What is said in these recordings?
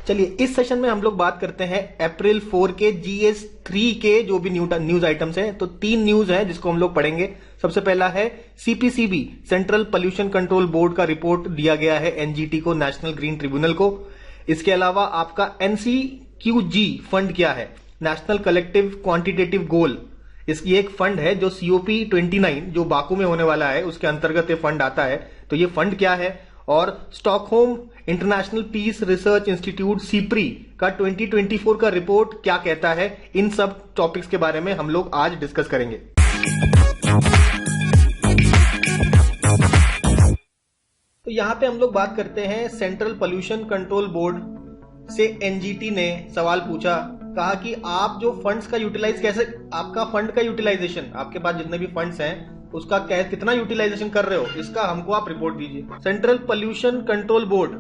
चलिए इस सेशन में हम लोग बात करते हैं अप्रैल 4 के GS3 के जो भी न्यूज आइटम्स हैं। तो 3 न्यूज हैं जिसको हम लोग पढ़ेंगे। सबसे पहला है CPCB central pollution control board का रिपोर्ट दिया गया है NGT को, नेशनल ग्रीन ट्रिब्यूनल को। इसके अलावा आपका NCQG फंड क्या है, नेशनल कलेक्टिव क्वांटिटेटिव गोल। इसकी एक फंड है जो COP29 जो बाकू में होने वाला है उसके अंतर्गत ये फंड आता है। तो ये फंड क्या है, और Stockholm International Peace Research Institute SIPRI का 2024 का रिपोर्ट क्या कहता है, इन सब टॉपिक्स के बारे में हम लोग आज डिस्कस करेंगे। तो यहां पे हम लोग बात करते हैं सेंट्रल पोल्यूशन कंट्रोल बोर्ड से NGT ने सवाल पूछा, कहा कि आप जो फंड्स का यूटिलाइज कैसे, आपका फंड का यूटिलाइजेशन, आपके पास जितने भी फंड्स हैं उसका कितना यूटिलाइजेशन कर रहे हो, इसका हमको आप रिपोर्ट दीजिए। सेंट्रल पोल्यूशन कंट्रोल बोर्ड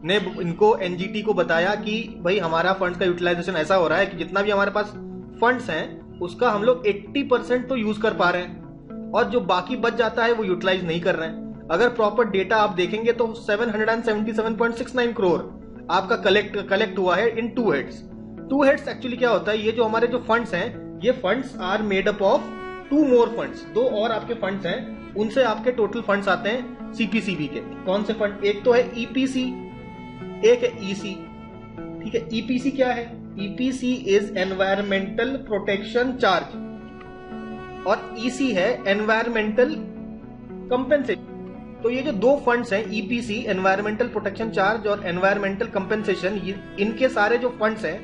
ने इनको NGT को बताया कि भाई हमारा फंड्स का यूटिलाइजेशन ऐसा हो रहा है कि जितना भी हमारे पास फंड्स हैं उसका हम लोग 80% तो यूज कर पा रहे हैं और जो बाकी बच जाता है वो यूटिलाइज नहीं कर रहे हैं। अगर प्रॉपर डेटा आप देखेंगे तो 777.69 करोड़ आपका कलेक्ट हुआ है इन 2 हेड्स। 2 हेड्स एक्चुअली क्या होता है, ये जो हमारे जो फंड्स हैं ये funds are made up of 2 more funds, 2 और आपके फंड्स हैं, उनसे आपके टोटल फंड्स आते हैं CPCB के। कौन से फंड, एक तो है EPC, एक है EC। ठीक है, EPC क्या है, EPC is environmental protection charge और EC है एनवायरमेंटल कंपेंसेशन। तो ये जो 2 फंड्स हैं EPC एनवायरमेंटल प्रोटेक्शन चार्ज और एनवायरमेंटल कंपेंसेशन, इनके सारे जो फंड्स हैं,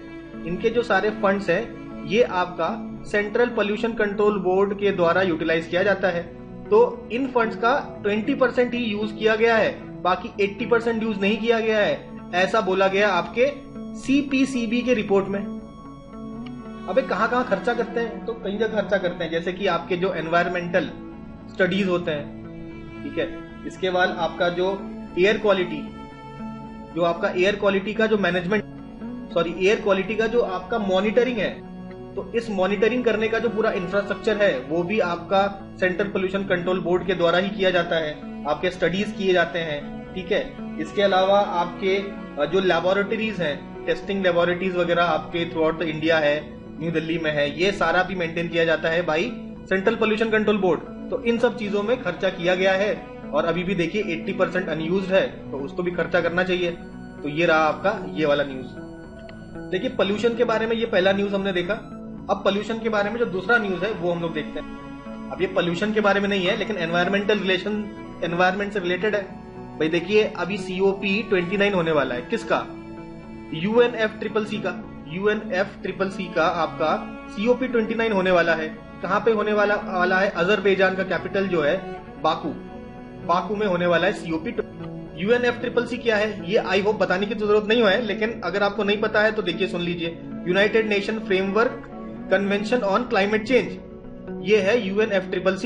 इनके जो सारे फंड्स हैं ये आपका सेंट्रल पोल्यूशन कंट्रोल बोर्ड के द्वारा यूटिलाइज किया जाता है। तो इन फंड्स का 20% ही यूज किया गया है, बाकी 80% यूज नहीं किया गया है, ऐसा बोला गया आपके CPCB के रिपोर्ट में। अबे कहां खर्चा करते हैं, तो कई जगह खर्चा करते हैं, जैसे कि आपके जो एनवायरमेंटल स्टडीज होते हैं, ठीक है। इसके बाद आपका जो एयर क्वालिटी, जो आपका एयर क्वालिटी का जो मैनेजमेंट, एयर क्वालिटी का जो आपका मॉनिटरिंग है, तो इस मॉनिटरिंग करने का जो पूरा इंफ्रास्ट्रक्चर है वो भी आपका सेंट्रल पोल्यूशन कंट्रोल बोर्ड के द्वारा ही किया जाता है, आपके स्टडीज किए जाते हैं, ठीक है। इसके अलावा आपके जो लैबोरेटरीज हैं, टेस्टिंग लैबोरेटरीज वगैरह आपके थ्रू आउट द इंडिया है, न्यू दिल्ली में है, ये सारा भी मेंटेन किया जाता है by central pollution control board. तो इन सब चीजों में खर्चा किया गया है और अभी भी देखिए 80% अनयूज्ड है, तो उसको भी खर्चा करना चाहिए। तो ये रहा आपका ये वाला न्यूज। देखिए पोल्यूशन के बारे में ये पहला न्यूज हमने देखा। अब पोल्यूशन के बारे में जो दूसरा न्यूज है वो हम लोग देखते हैं। अब ये पोल्यूशन के बारे में नहीं है लेकिन एनवायरमेंट से रिलेटेड है। भाई देखिए अभी COP29 होने वाला है, किसका, UNFCCC का आपका COP29 होने वाला है। कहां पे होने वाला है, अजरबैजान का कैपिटल जो है बाकू में होने वाला है UNFCCC क्या है, ये आई होप बताने की जरूरत नहीं है, लेकिन अगर आपको नहीं पता है तो देखिए सुन लीजिए। United nation framework convention on climate change, ये है UNFCCC।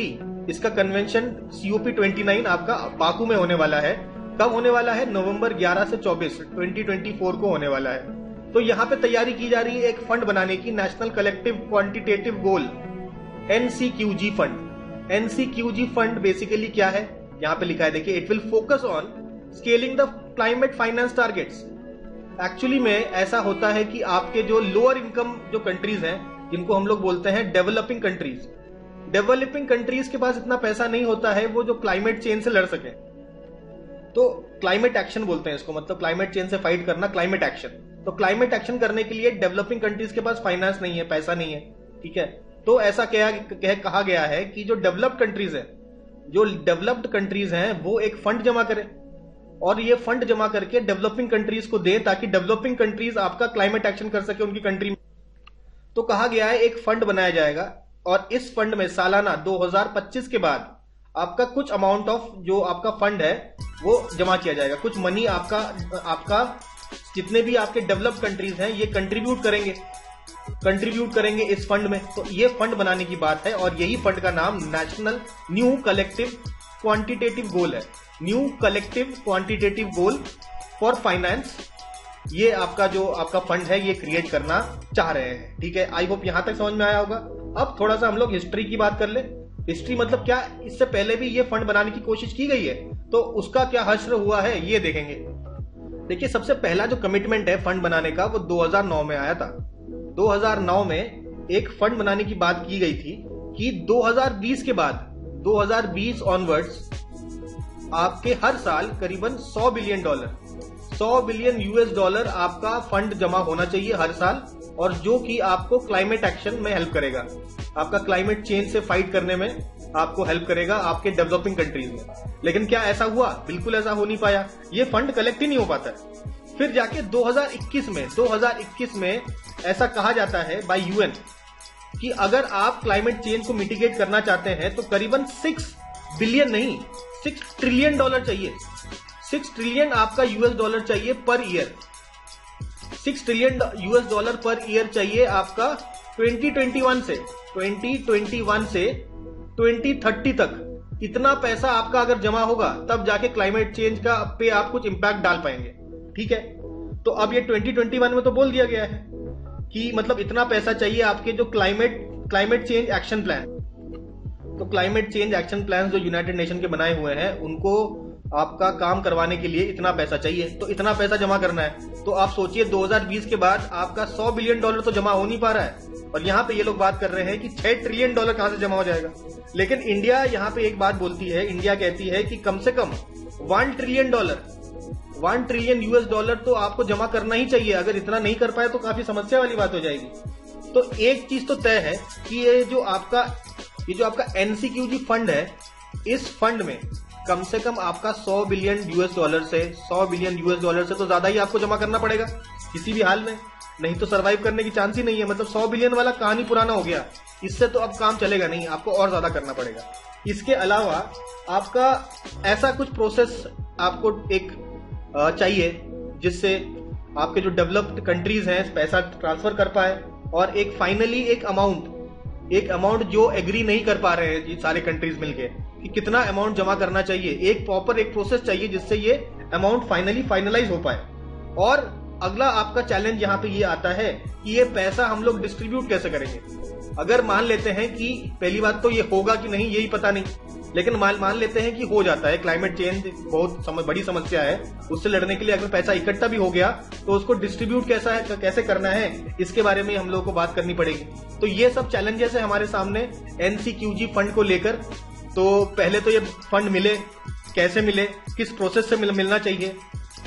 इसका कन्वेंशन COP29 आपका बाकू में होने वाला है। कब होने वाला है, नवंबर 11 से 24 2024 को होने वाला है। तो यहाँ पे तैयारी की जा रही है एक फंड बनाने की, नेशनल कलेक्टिव क्वांटिटेटिव गोल NCQG fund. NCQG fund basically क्या है, यहाँ पे लिखा है देखिए, it will focus on scaling the climate finance targets. Actually में ऐसा होता है कि आपके जो लोअर इनकम जो कंट्रीज हैं, जिनको हम लोग बोलते हैं डेवलपिंग कंट्रीज के पास इतना पैसा नहीं होता है वो जो क्लाइमेट चेंज से लड़ सके। तो क्लाइमेट एक्शन बोलते हैं इसको, मतलब क्लाइमेट चेंज से फाइट करना, क्लाइमेट एक्शन। तो क्लाइमेट एक्शन करने के लिए डेवलपिंग कंट्रीज के पास फाइनेंस नहीं है, पैसा नहीं है, ठीक है। तो ऐसा कहा गया है कि जो डेवलप्ड कंट्रीज हैं वो एक फंड जमा करें और ये फंड जमा करके डेवलपिंग कंट्रीज को दें ताकि डेवलपिंग कंट्रीज आपका क्लाइमेट एक्शन कर सके उनकी कंट्री में। तो कहा गया है एक फंड बनाया जाएगा और इस फंड में सालाना 2025 के बाद आपका कुछ अमाउंट ऑफ जो आपका फंड है वो जमा किया जाएगा। कुछ मनी आपका जितने भी आपके डेवलप्ड कंट्रीज हैं ये कंट्रीब्यूट करेंगे इस फंड में। तो ये फंड बनाने की बात है और यही फंड का नाम नेशनल न्यू कलेक्टिव क्वांटिटेटिव गोल है, new collective quantitative goal for finance. ये आपका जो आपका फंड है ये क्रिएट करना चाह रहे हैं, ठीक है। आई होप यहां तक समझ में आया होगा। अब थोड़ा सा हम लोग हिस्ट्री की बात कर ले। हिस्ट्री मतलब क्या, इससे पहले भी ये फंड बनाने की कोशिश की गई है तो उसका क्या हश्र हुआ है ये देखेंगे। देखिए, सबसे पहला जो कमिटमेंट है फंड बनाने का वो 2009 में आया था। 2009 में एक फंड बनाने की बात की गई थी कि 2020 के बाद 2020 ऑनवर्ड्स आपके हर साल करीबन $100 बिलियन यूएस डॉलर आपका फंड जमा होना चाहिए हर साल, और जो कि आपको क्लाइमेट एक्शन में हेल्प करेगा, आपका क्लाइमेट चेंज से फाइट करने में आपको हेल्प करेगा आपके डेवलपिंग कंट्रीज में। लेकिन क्या ऐसा हुआ? बिल्कुल ऐसा हो नहीं पाया, ये फंड कलेक्ट ही नहीं हो पाता है। फिर जाके 2021 में ऐसा कहा जाता है बाय यूएन कि अगर आप क्लाइमेट चेंज को मिटिगेट करना चाहते हैं तो करीबन 6 बिलियन नहीं, $6 ट्रिलियन चाहिए। 6 ट्रिलियन आपका यूएस डॉलर चाहिए per year. 6 trillion US dollar per year चाहिए आपका 2021 से 2030 तक। इतना पैसा आपका अगर जमा होगा तब जाके क्लाइमेट चेंज का पे आप कुछ इंपैक्ट डाल पाएंगे। ठीक है, तो अब ये 2021 में तो बोल दिया गया है कि मतलब इतना पैसा चाहिए आपके जो क्लाइमेट चेंज एक्शन प्लान। तो क्लाइमेट चेंज एक्शन प्लान जो यूनाइटेड नेशन के बनाए हुए हैं उनको आपका काम करवाने के लिए इतना पैसा चाहिए, तो इतना पैसा जमा करना है। तो आप सोचिए 2020 के बाद आपका $100 बिलियन तो जमा हो नहीं पा रहा है, और यहाँ पे ये लोग बात कर रहे हैं कि $6 ट्रिलियन कहां से जमा हो जाएगा। लेकिन इंडिया यहाँ पे एक बात बोलती है, इंडिया कहती है कि कम से कम $1 ट्रिलियन यूएस डॉलर तो आपको जमा करना ही चाहिए। अगर इतना नहीं कर पाए तो काफी समस्या वाली बात हो जाएगी। तो एक चीज तो तय है कि ये जो आपका एनसीक्यूजी फंड है, इस फंड में कम से कम आपका $100 बिलियन यूएस डॉलर से तो ज्यादा ही आपको जमा करना पड़ेगा किसी भी हाल में, नहीं तो सरवाइव करने की चांस ही नहीं है। मतलब 100 बिलियन वाला कहानी पुराना हो गया, इससे तो अब काम चलेगा नहीं, आपको और ज्यादा करना पड़ेगा। इसके अलावा आपका ऐसा कुछ प्रोसेस आपको एक चाहिए जिससे आपके जो डेवलप्ड कंट्रीज हैं पैसा ट्रांसफर कर पाए, और एक फाइनली एक अमाउंट जो एग्री नहीं कर पा रहे हैं ये सारे कंट्रीज मिलके कि कितना अमाउंट जमा करना चाहिए। एक प्रॉपर एक प्रोसेस चाहिए जिससे ये अमाउंट फाइनलाइज हो पाए। और अगला आपका चैलेंज यहाँ पे ये आता है कि ये पैसा हम लोग डिस्ट्रीब्यूट कैसे करेंगे। अगर मान लेते हैं कि पहली बात तो ये होगा कि नहीं यही पता नहीं, लेकिन मान लेते हैं कि हो जाता है, क्लाइमेट चेंज बहुत बड़ी समस्या है, उससे लड़ने के लिए अगर पैसा इकट्ठा भी हो गया तो उसको डिस्ट्रीब्यूट कैसे करना है, इसके बारे में हम लोगों को बात करनी पड़ेगी। तो ये सब चैलेंजेस है हमारे सामने एनसीक्यूजी फंड को लेकर। तो पहले तो ये फंड मिले, कैसे मिले, किस प्रोसेस से मिलना चाहिए,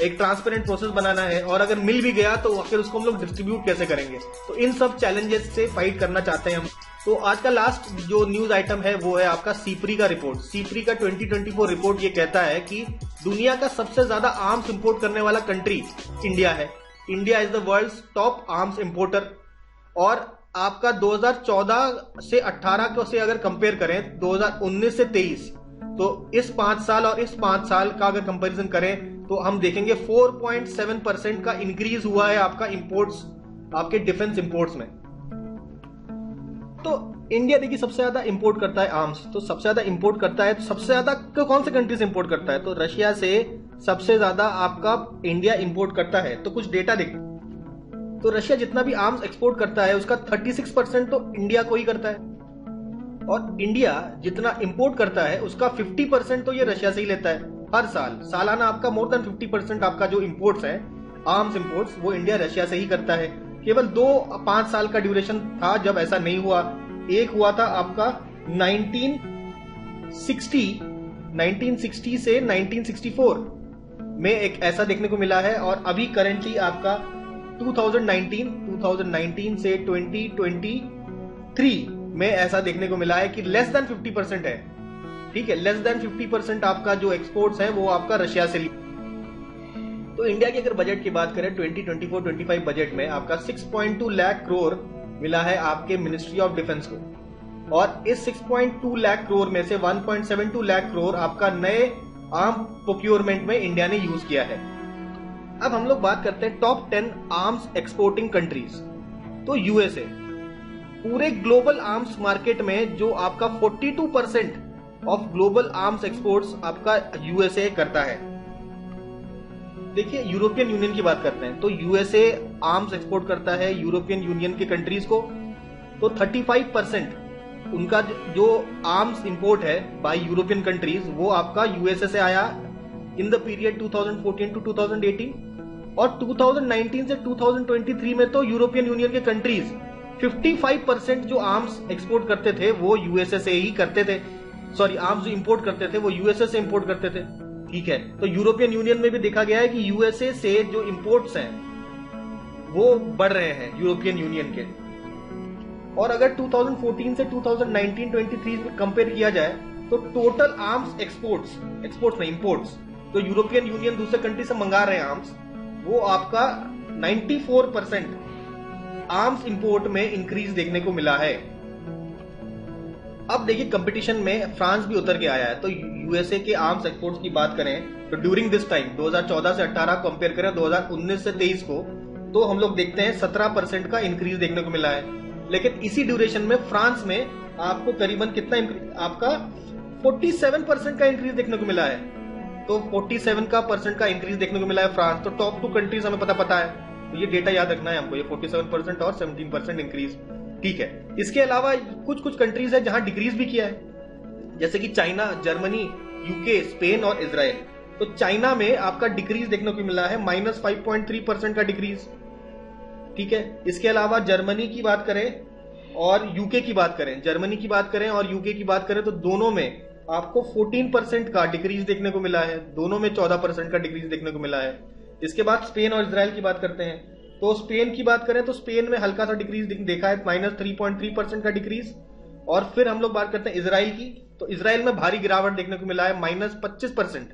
एक ट्रांसपेरेंट प्रोसेस बनाना है, और अगर मिल भी गया तो फिर उसको हम लोग डिस्ट्रीब्यूट कैसे करेंगे। तो इन सब चैलेंजेस से फाइट करना चाहते हैं हम। तो आज का लास्ट जो न्यूज आइटम है वो है आपका सीपरी का रिपोर्ट। सीपरी का 2024 रिपोर्ट ये कहता है कि दुनिया का सबसे ज्यादा आर्म्स इंपोर्ट करने वाला कंट्री इंडिया है। India is the world's top arms importer. और आपका 2014 से 18 से अगर कंपेयर करें 2019 से 23, तो इस 5 साल और इस 5 साल का अगर कंपैरिजन करें तो हम देखेंगे 4.7% का इंक्रीज हुआ है आपका इंपोर्ट्स, आपके डिफेंस इंपोर्ट्स में। तो इंडिया देखिए सबसे ज्यादा इंपोर्ट करता है आर्म्स, तो सबसे ज्यादा इंपोर्ट करता है, तो सबसे ज्यादा कौन से कंट्री से इंपोर्ट करता है? तो रशिया से सबसे ज्यादा आपका इंडिया इंपोर्ट करता है। तो कुछ डेटा देखते, तो रशिया जितना भी आर्म्स एक्सपोर्ट करता है उसका 36% तो इंडिया को ही करता है, और इंडिया जितना इंपोर्ट करता है उसका 50% तो ये रशिया से ही लेता है हर साल। सालाना आपका मोर देन 50% आपका जो इंपोर्ट्स है, आर्म्स इंपोर्ट्स, वो इंडिया रशिया से ही करता है। केवल 2-5 साल का ड्यूरेशन था जब ऐसा नहीं हुआ। एक हुआ था आपका 1960 से 1964 में एक ऐसा देखने को मिला है, और अभी करेंटली आपका 2019 से 2023 में ऐसा देखने को मिला है कि लेस देन 50% है। ठीक है, लेस देन 50% आपका जो एक्सपोर्ट्स है वो आपका रशिया से। तो इंडिया की अगर बजट की बात करें 2024-25 बजट में आपका 6.2 लाख करोड़ मिला है आपके मिनिस्ट्री ऑफ डिफेंस को, और इस 6.2 लाख करोड़ में से 1.72 लाख करोड़ आपका नए आर्म प्रोक्योरमेंट में इंडिया ने यूज किया है। अब हम लोग बात करते हैं टॉप 10 आर्म्स एक्सपोर्टिंग कंट्रीज। तो यूएसए पूरे ग्लोबल आर्म्स मार्केट में जो आपका 42% ऑफ ग्लोबल आर्म्स एक्सपोर्ट्स आपका यूएसए करता है। देखिए यूरोपियन यूनियन की बात करते हैं तो यूएसए आर्म्स एक्सपोर्ट करता है यूरोपियन यूनियन के कंट्रीज को। तो 35% उनका जो आर्म्स इंपोर्ट है बाय यूरोपियन कंट्रीज वो आपका यूएसए से आया इन द पीरियड 2014 टू 2018। और 2019 से 2023 में तो यूरोपियन यूनियन के कंट्रीज 55% जो आर्म्स एक्सपोर्ट करते थे वो यूएसए से ही करते थे, सॉरी आर्म्स जो इंपोर्ट करते थे वो यूएसए से इंपोर्ट करते थे। ठीक है, तो यूरोपियन यूनियन में भी देखा गया है कि यूएसए से जो इंपोर्ट्स हैं वो बढ़ रहे हैं यूरोपियन यूनियन के। और अगर 2014 से 2019-23 में कंपेयर किया जाए तो टोटल आर्म्स एक्सपोर्ट्स नहीं इंपोर्ट्स, तो यूरोपियन यूनियन दूसरे कंट्री से मंगा रहे हैं आर्म्स, वो आपका 94% आर्म्स इंपोर्ट में इंक्रीज देखने को मिला है। अब देखिए कंपटीशन में फ्रांस भी उतर के आया है। तो यूएसए के आर्म्स एक्सपोर्ट्स की बात करें तो ड्यूरिंग दिस टाइम 2014 से 18 कंपेयर करें 2019 से 23 को, तो हम लोग देखते हैं 17% का इंक्रीज देखने को मिला है। लेकिन इसी ड्यूरेशन में फ्रांस में आपको करीबन कितना आपका 47% का इंक्रीज देखने को मिला है। तो 47% का इंक्रीज देखने को मिला है फ्रांस। तो टॉप 2 कंट्रीज हमें पता है, तो ये डेटा याद रखना है हमको, ये 47% और 17% इंक्रीज। ठीक है, इसके अलावा कुछ कंट्रीज है जहां डिक्रीज भी किया है, जैसे कि चाइना, जर्मनी, यूके, स्पेन और इजराइल। तो चाइना में आपका डिक्रीज देखने को मिला है -5.3% का डिक्रीज। ठीक है, इसके अलावा जर्मनी की बात करें और यूके की बात करें, जर्मनी की बात करें और यूके की बात करें तो दोनों में आपको 14% का डिक्रीज देखने को मिला है, दोनों में 14% का डिक्रीज देखने को मिला है। इसके बाद स्पेन और इजराइल की बात करते हैं, तो स्पेन की बात करें तो स्पेन में हल्का सा डिक्रीज देखा है, -3.3% का डिक्रीज। और फिर हम लोग बात करते हैं इजराइल की, तो इजराइल में भारी गिरावट देखने को मिला है, -25%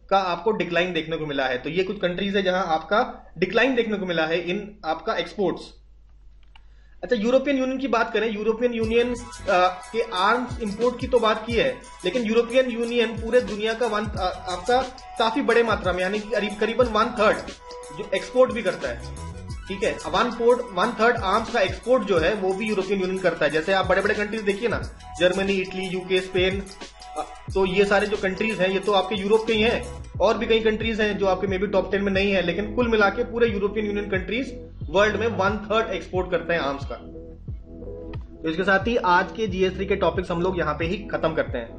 का आपको डिक्लाइन देखने को मिला है। तो ये कुछ कंट्रीज है जहां आपका डिक्लाइन देखने को मिला है इन आपका एक्सपोर्ट्स। अच्छा, यूरोपियन यूनियन की बात करें, यूरोपियन यूनियन के आर्म्स इंपोर्ट की तो बात की है, लेकिन यूरोपियन यूनियन पूरे दुनिया का आपका काफी बड़े मात्रा में यानी कि करीबन 1/3 जो एक्सपोर्ट भी करता है। ठीक है, 1/3 आर्म्स का एक्सपोर्ट जो है वो भी यूरोपियन यूनियन करता है। जैसे आप बड़े बड़े कंट्रीज देखिए ना, जर्मनी, इटली, यूके, स्पेन, तो ये सारे जो कंट्रीज हैं ये तो आपके यूरोप के ही हैं। और भी कई कंट्रीज हैं जो आपके मे बी टॉप 10 में नहीं है, लेकिन कुल मिला के पूरे यूरोपियन यूनियन कंट्रीज वर्ल्ड में 1/3 एक्सपोर्ट करते हैं आर्म्स का। तो इसके साथ ही आज के GS3 के टॉपिक्स हम लोग यहाँ पे ही खत्म करते हैं।